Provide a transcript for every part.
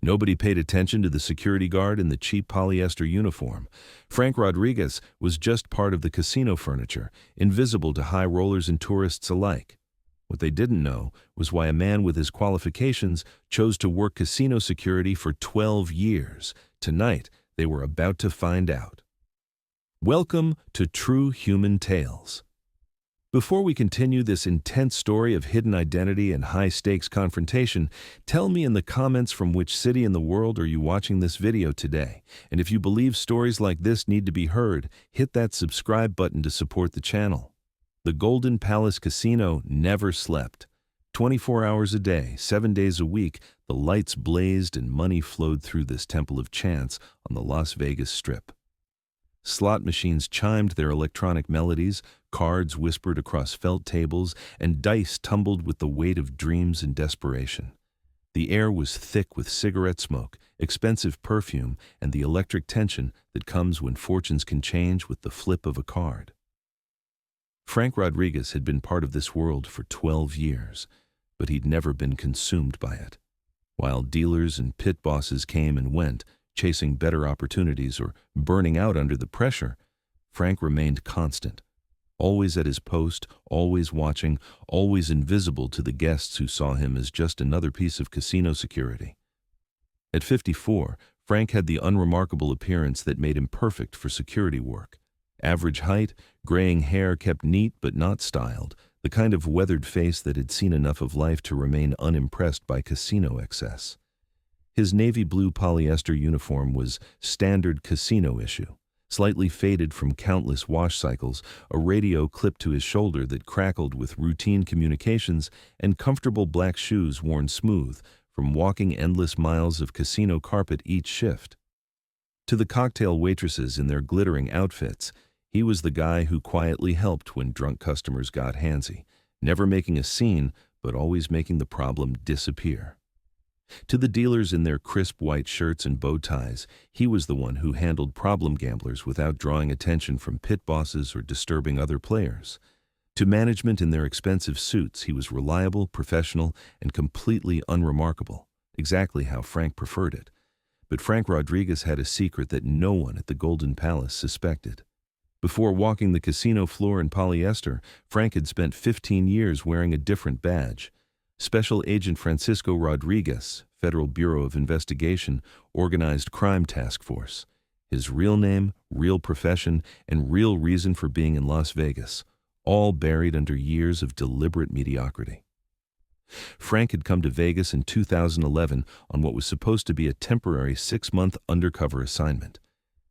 Nobody paid attention to the security guard in the cheap polyester uniform. Frank Rodriguez was just part of the casino furniture, invisible to high rollers and tourists alike. What they didn't know was why a man with his qualifications chose to work casino security for 12 years. Tonight, they were about to find out. Welcome to True Human Tales. Before we continue this intense story of hidden identity and high-stakes confrontation, tell me in the comments from which city in the world are you watching this video today. And if you believe stories like this need to be heard, hit that subscribe button to support the channel. The Golden Palace Casino never slept. 24 hours a day, 7 days a week, the lights blazed and money flowed through this temple of chance on the Las Vegas Strip. Slot machines chimed their electronic melodies, cards whispered across felt tables, and dice tumbled with the weight of dreams and desperation. The air was thick with cigarette smoke, expensive perfume, and the electric tension that comes when fortunes can change with the flip of a card. Frank Rodriguez had been part of this world for 12 years, but he'd never been consumed by it. While dealers and pit bosses came and went, chasing better opportunities or burning out under the pressure, Frank remained constant, always at his post, always watching, always invisible to the guests who saw him as just another piece of casino security. At 54, Frank had the unremarkable appearance that made him perfect for security work. Average height, graying hair kept neat but not styled, the kind of weathered face that had seen enough of life to remain unimpressed by casino excess. His navy blue polyester uniform was standard casino issue, slightly faded from countless wash cycles, a radio clipped to his shoulder that crackled with routine communications, and comfortable black shoes worn smooth from walking endless miles of casino carpet each shift. To the cocktail waitresses in their glittering outfits, he was the guy who quietly helped when drunk customers got handsy, never making a scene but always making the problem disappear. To the dealers in their crisp white shirts and bow ties, he was the one who handled problem gamblers without drawing attention from pit bosses or disturbing other players. To management in their expensive suits, he was reliable, professional, and completely unremarkable, exactly how Frank preferred it. But Frank Rodriguez had a secret that no one at the Golden Palace suspected. Before walking the casino floor in polyester, Frank had spent 15 years wearing a different badge. Special Agent Francisco Rodriguez, Federal Bureau of Investigation, Organized Crime Task Force. His real name, real profession, and real reason for being in Las Vegas, all buried under years of deliberate mediocrity. Frank had come to Vegas in 2011 on what was supposed to be a temporary 6-month undercover assignment.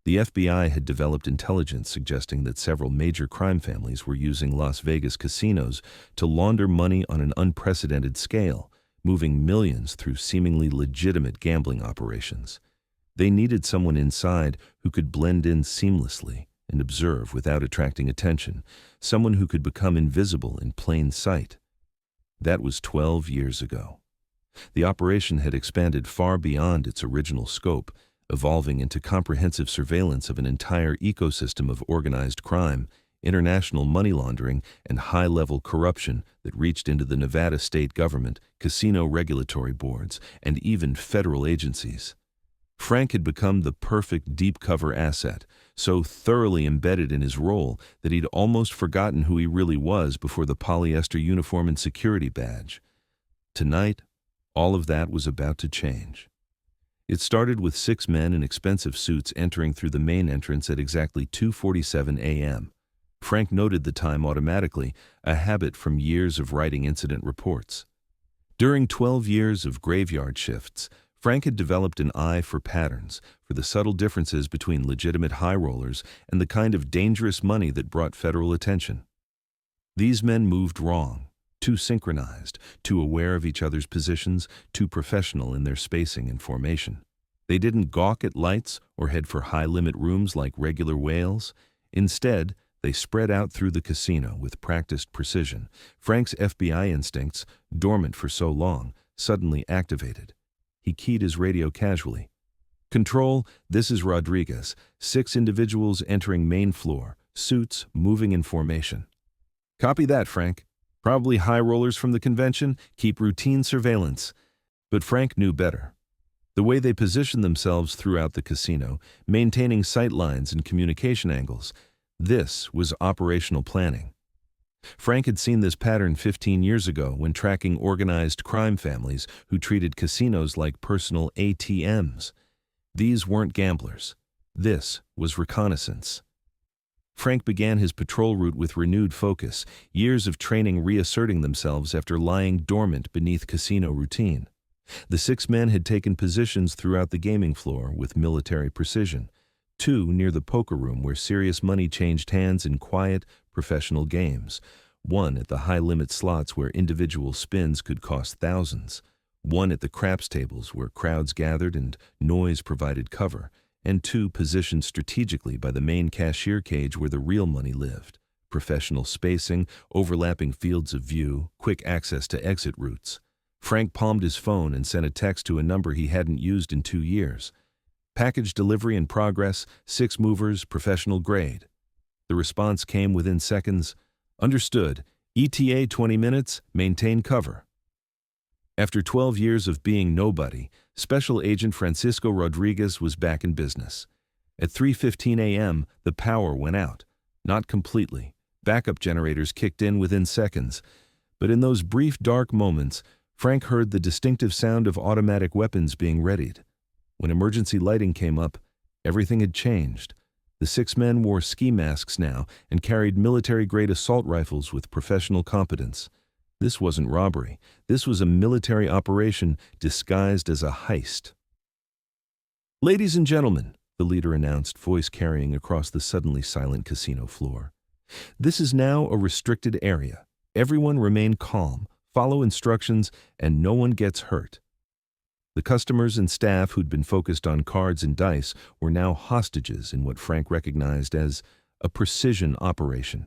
The FBI had developed intelligence suggesting that several major crime families were using Las Vegas casinos to launder money on an unprecedented scale, moving millions through seemingly legitimate gambling operations. They needed someone inside who could blend in seamlessly and observe without attracting attention, someone who could become invisible in plain sight. That was 12 years ago. The operation had expanded far beyond its original scope, evolving into comprehensive surveillance of an entire ecosystem of organized crime, international money laundering, and high-level corruption that reached into the Nevada state government, casino regulatory boards, and even federal agencies. Frank had become the perfect deep-cover asset, so thoroughly embedded in his role that he'd almost forgotten who he really was before the polyester uniform and security badge. Tonight, all of that was about to change. It started with 6 men in expensive suits entering through the main entrance at exactly 2:47 a.m. Frank noted the time automatically, a habit from years of writing incident reports. During 12 years of graveyard shifts, Frank had developed an eye for patterns, for the subtle differences between legitimate high rollers and the kind of dangerous money that brought federal attention. These men moved wrong, too synchronized, too aware of each other's positions, too professional in their spacing and formation. They didn't gawk at lights or head for high-limit rooms like regular whales. Instead, they spread out through the casino with practiced precision. Frank's FBI instincts, dormant for so long, suddenly activated. He keyed his radio casually. "Control, this is Rodriguez. 6 individuals entering main floor, suits moving in formation." "Copy that, Frank. Probably high rollers from the convention. Keep routine surveillance." But Frank knew better. The way they positioned themselves throughout the casino, maintaining sight lines and communication angles, this was operational planning. Frank had seen this pattern 15 years ago when tracking organized crime families who treated casinos like personal ATMs. These weren't gamblers. This was reconnaissance. Frank began his patrol route with renewed focus, years of training reasserting themselves after lying dormant beneath casino routine. The 6 men had taken positions throughout the gaming floor with military precision, 2 near the poker room where serious money changed hands in quiet, professional games, 1 at the high-limit slots where individual spins could cost thousands, 1 at the craps tables where crowds gathered and noise provided cover, and 2 positioned strategically by the main cashier cage where the real money lived. Professional spacing, overlapping fields of view, quick access to exit routes. Frank palmed his phone and sent a text to a number he hadn't used in 2 years. Package delivery in progress, 6 movers, professional grade. The response came within seconds. Understood. ETA 20 minutes, maintain cover. After 12 years of being nobody, Special Agent Francisco Rodriguez was back in business. At 3:15 a.m., the power went out. Not completely. Backup generators kicked in within seconds. But in those brief dark moments, Frank heard the distinctive sound of automatic weapons being readied. When emergency lighting came up, everything had changed. The 6 men wore ski masks now and carried military-grade assault rifles with professional competence. This wasn't robbery. This was a military operation disguised as a heist. "Ladies and gentlemen," the leader announced, voice carrying across the suddenly silent casino floor. "This is now a restricted area. Everyone remain calm, follow instructions, and no one gets hurt." The customers and staff who'd been focused on cards and dice were now hostages in what Frank recognized as a precision operation.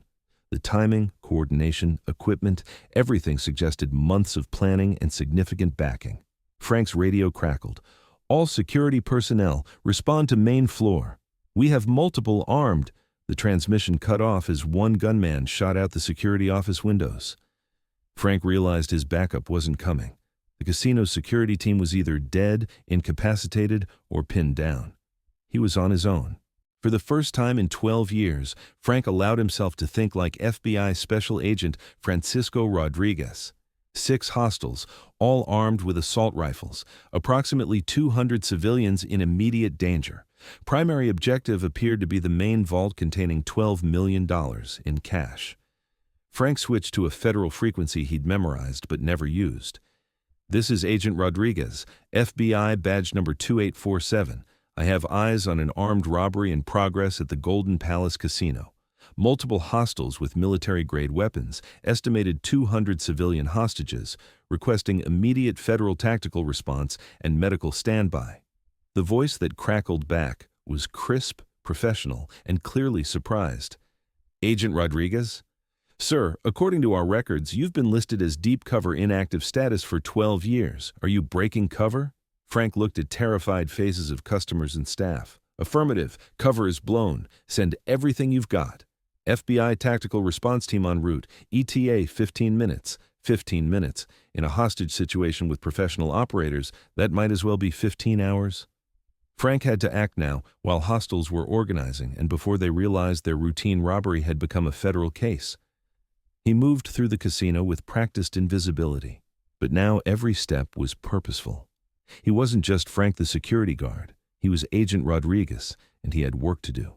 The timing, coordination, equipment, everything suggested months of planning and significant backing. Frank's radio crackled. "All security personnel, respond to main floor. We have multiple armed." The transmission cut off as 1 gunman shot out the security office windows. Frank realized his backup wasn't coming. The casino's security team was either dead, incapacitated, or pinned down. He was on his own. For the first time in 12 years, Frank allowed himself to think like FBI Special Agent Francisco Rodriguez. 6 hostiles, all armed with assault rifles, approximately 200 civilians in immediate danger. Primary objective appeared to be the main vault containing $12 million in cash. Frank switched to a federal frequency he'd memorized but never used. "This is Agent Rodriguez, FBI badge number 2847. I have eyes on an armed robbery in progress at the Golden Palace Casino. Multiple hostiles with military-grade weapons, estimated 200 civilian hostages, requesting immediate federal tactical response and medical standby." The voice that crackled back was crisp, professional, and clearly surprised. "Agent Rodriguez? Sir, according to our records, you've been listed as deep cover inactive status for 12 years. Are you breaking cover?" Frank looked at terrified faces of customers and staff. "Affirmative. Cover is blown. Send everything you've got. FBI Tactical Response Team en route. ETA 15 minutes. 15 minutes. In a hostage situation with professional operators, that might as well be 15 hours. Frank had to act now, while hostiles were organizing and before they realized their routine robbery had become a federal case. He moved through the casino with practiced invisibility, but now every step was purposeful. He wasn't just Frank the security guard. He was Agent Rodriguez, and he had work to do.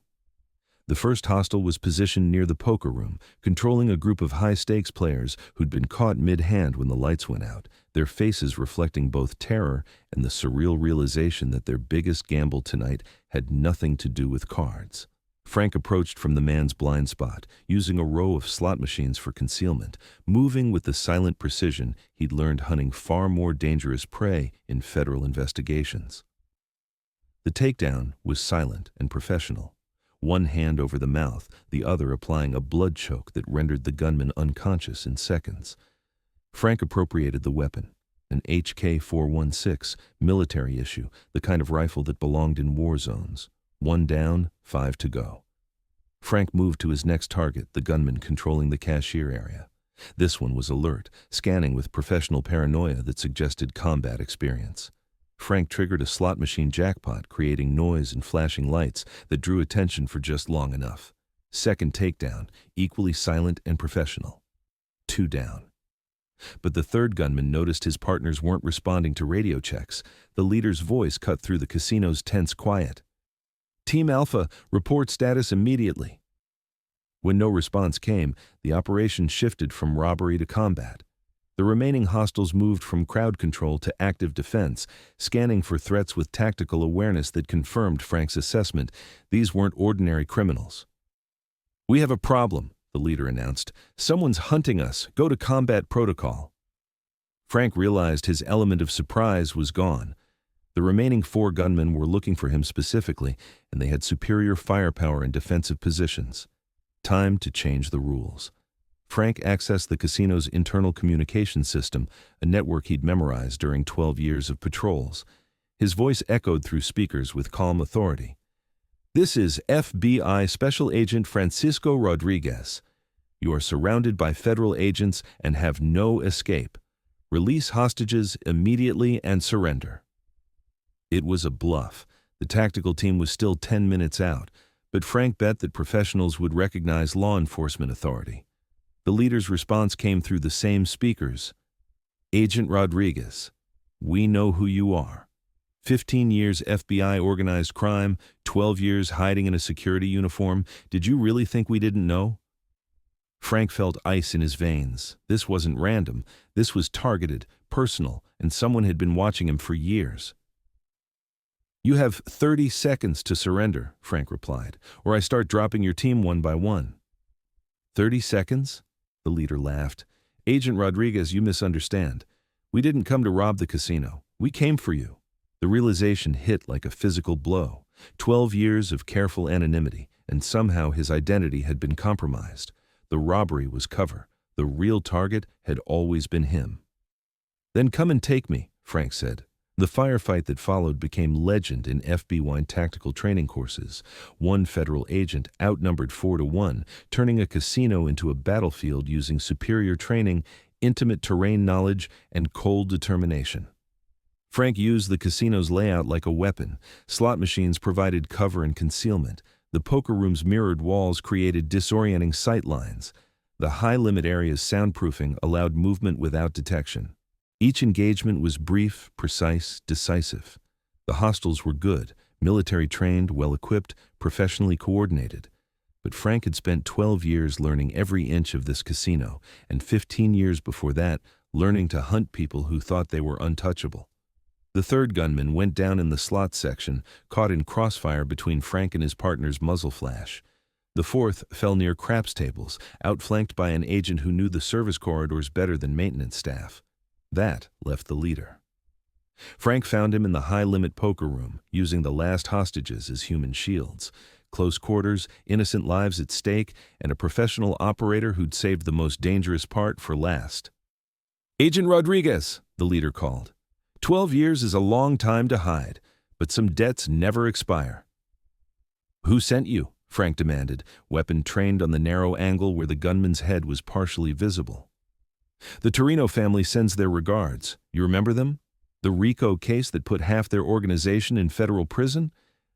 The first hostile was positioned near the poker room, controlling a group of high-stakes players who'd been caught mid-hand when the lights went out, their faces reflecting both terror and the surreal realization that their biggest gamble tonight had nothing to do with cards. Frank approached from the man's blind spot, using a row of slot machines for concealment, moving with the silent precision he'd learned hunting far more dangerous prey in federal investigations. The takedown was silent and professional. One hand over the mouth, the other applying a blood choke that rendered the gunman unconscious in seconds. Frank appropriated the weapon, an HK-416 military issue, the kind of rifle that belonged in war zones. 1 down, 5 to go. Frank moved to his next target, the gunman controlling the cashier area. This one was alert, scanning with professional paranoia that suggested combat experience. Frank triggered a slot machine jackpot, creating noise and flashing lights that drew attention for just long enough. Second takedown, equally silent and professional. 2 down. But the third gunman noticed his partners weren't responding to radio checks. The leader's voice cut through the casino's tense quiet. "Team Alpha, report status immediately." When no response came, the operation shifted from robbery to combat. The remaining hostiles moved from crowd control to active defense, scanning for threats with tactical awareness that confirmed Frank's assessment. These weren't ordinary criminals. "We have a problem," the leader announced. "Someone's hunting us. Go to combat protocol." Frank realized his element of surprise was gone. The remaining 4 gunmen were looking for him specifically, and they had superior firepower and defensive positions. Time to change the rules. Frank accessed the casino's internal communication system, a network he'd memorized during 12 years of patrols. His voice echoed through speakers with calm authority. "This is FBI Special Agent Francisco Rodriguez. You are surrounded by federal agents and have no escape. Release hostages immediately and surrender." It was a bluff. The tactical team was still 10 minutes out, but Frank bet that professionals would recognize law enforcement authority. The leader's response came through the same speakers. "Agent Rodriguez, we know who you are. 15 years FBI organized crime, 12 years hiding in a security uniform. Did you really think we didn't know?" Frank felt ice in his veins. This wasn't random. This was targeted, personal, and someone had been watching him for years. "You have 30 seconds to surrender," Frank replied, "or I start dropping your team one by one." 30 seconds? The leader laughed. "Agent Rodriguez, you misunderstand. We didn't come to rob the casino. We came for you." The realization hit like a physical blow. 12 years of careful anonymity, and somehow his identity had been compromised. The robbery was cover. The real target had always been him. "Then come and take me," Frank said. The firefight that followed became legend in FBI tactical training courses. One federal agent outnumbered 4 to 1, turning a casino into a battlefield using superior training, intimate terrain knowledge, and cold determination. Frank used the casino's layout like a weapon. Slot machines provided cover and concealment. The poker room's mirrored walls created disorienting sight lines. The high-limit area's soundproofing allowed movement without detection. Each engagement was brief, precise, decisive. The hostiles were good, military-trained, well-equipped, professionally coordinated. But Frank had spent 12 years learning every inch of this casino, and 15 years before that, learning to hunt people who thought they were untouchable. The third gunman went down in the slot section, caught in crossfire between Frank and his partner's muzzle flash. The fourth fell near craps tables, outflanked by an agent who knew the service corridors better than maintenance staff. That left the leader. Frank found him in the high-limit poker room, using the last hostages as human shields. Close quarters, innocent lives at stake, and a professional operator who'd saved the most dangerous part for last. "Agent Rodriguez," the leader called. 12 years is a long time to hide, but some debts never expire." "Who sent you?" Frank demanded, weapon trained on the narrow angle where the gunman's head was partially visible. "The Torrino family sends their regards. You remember them? The RICO case that put half their organization in federal prison?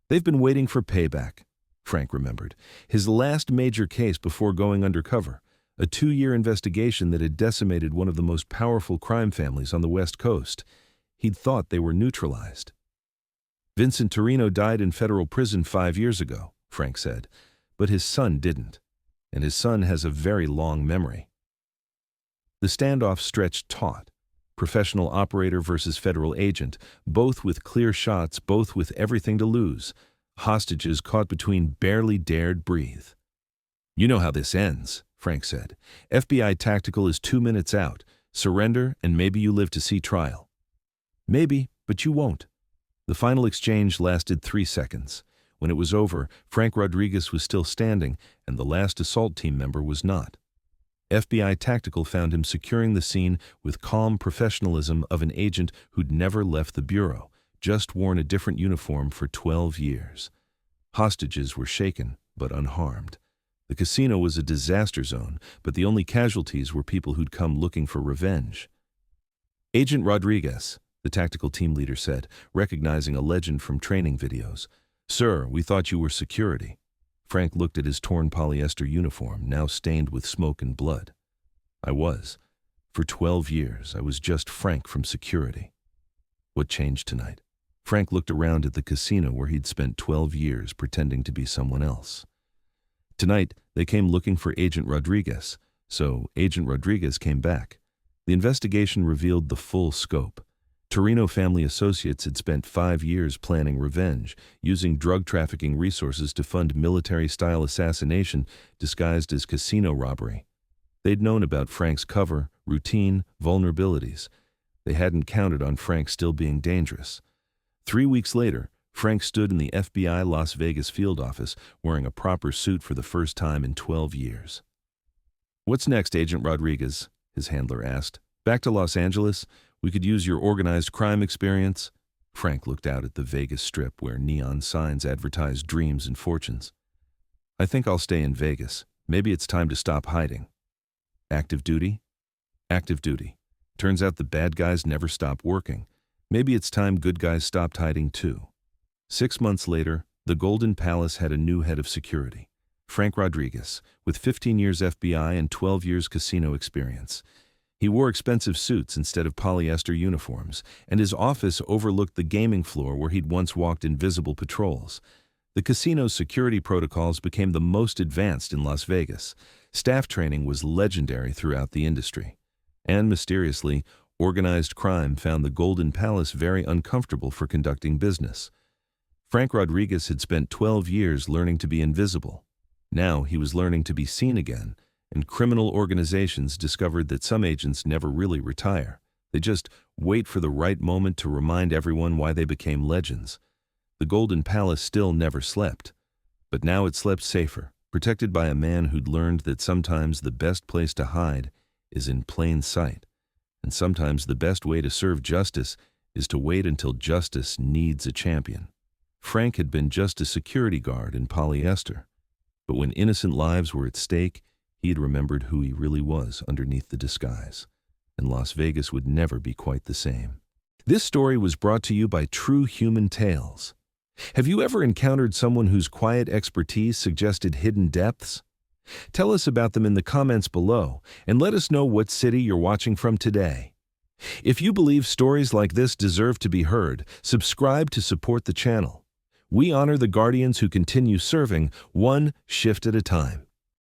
They've been waiting for payback," Frank remembered. His last major case before going undercover, a 2-year investigation that had decimated one of the most powerful crime families on the West Coast. He'd thought they were neutralized. "Vincent Torrino died in federal prison 5 years ago," Frank said, "but his son didn't, and his son has a very long memory." The standoff stretched taut. Professional operator versus federal agent, both with clear shots, both with everything to lose. Hostages caught between barely dared breathe. "You know how this ends," Frank said. "FBI tactical is 2 minutes out. Surrender, and maybe you live to see trial." "Maybe, but you won't." The final exchange lasted 3 seconds. When it was over, Frank Rodriguez was still standing, and the last assault team member was not. FBI Tactical found him securing the scene with calm professionalism of an agent who'd never left the bureau, just worn a different uniform for 12 years. Hostages were shaken, but unharmed. The casino was a disaster zone, but the only casualties were people who'd come looking for revenge. "Agent Rodriguez," the tactical team leader said, recognizing a legend from training videos. "Sir, we thought you were security." Frank looked at his torn polyester uniform, now stained with smoke and blood. "I was. For 12 years, I was just Frank from security." What changed tonight? Frank looked around at the casino where he'd spent 12 years pretending to be someone else. Tonight, they came looking for Agent Rodriguez, so Agent Rodriguez came back. The investigation revealed the full scope. Torrino family associates had spent 5 years planning revenge, using drug trafficking resources to fund military-style assassination disguised as casino robbery. They'd known about Frank's cover, routine, vulnerabilities. They hadn't counted on Frank still being dangerous. 3 weeks later, Frank stood in the FBI Las Vegas field office wearing a proper suit for the first time in 12 years. "What's next, Agent Rodriguez?" his handler asked. "Back to Los Angeles? We could use your organized crime experience." Frank looked out at the Vegas Strip where neon signs advertised dreams and fortunes. "I think I'll stay in Vegas. Maybe it's time to stop hiding." "Active duty?" "Active duty. Turns out the bad guys never stop working. Maybe it's time good guys stopped hiding too." 6 months later, the Golden Palace had a new head of security, Frank Rodriguez, with 15 years FBI and 12 years casino experience. He wore expensive suits instead of polyester uniforms, and his office overlooked the gaming floor where he'd once walked invisible patrols. The casino's security protocols became the most advanced in Las Vegas. Staff training was legendary throughout the industry. And mysteriously, organized crime found the Golden Palace very uncomfortable for conducting business. Frank Rodriguez had spent 12 years learning to be invisible. Now he was learning to be seen again, and criminal organizations discovered that some agents never really retire. They just wait for the right moment to remind everyone why they became legends. The Golden Palace still never slept, but now it slept safer, protected by a man who'd learned that sometimes the best place to hide is in plain sight, and sometimes the best way to serve justice is to wait until justice needs a champion. Frank had been just a security guard in polyester, but when innocent lives were at stake, he had remembered who he really was underneath the disguise, and Las Vegas would never be quite the same. This story was brought to you by True Human Tales. Have you ever encountered someone whose quiet expertise suggested hidden depths? Tell us about them in the comments below, and let us know what city you're watching from today. If you believe stories like this deserve to be heard, subscribe to support the channel. We honor the guardians who continue serving, one shift at a time.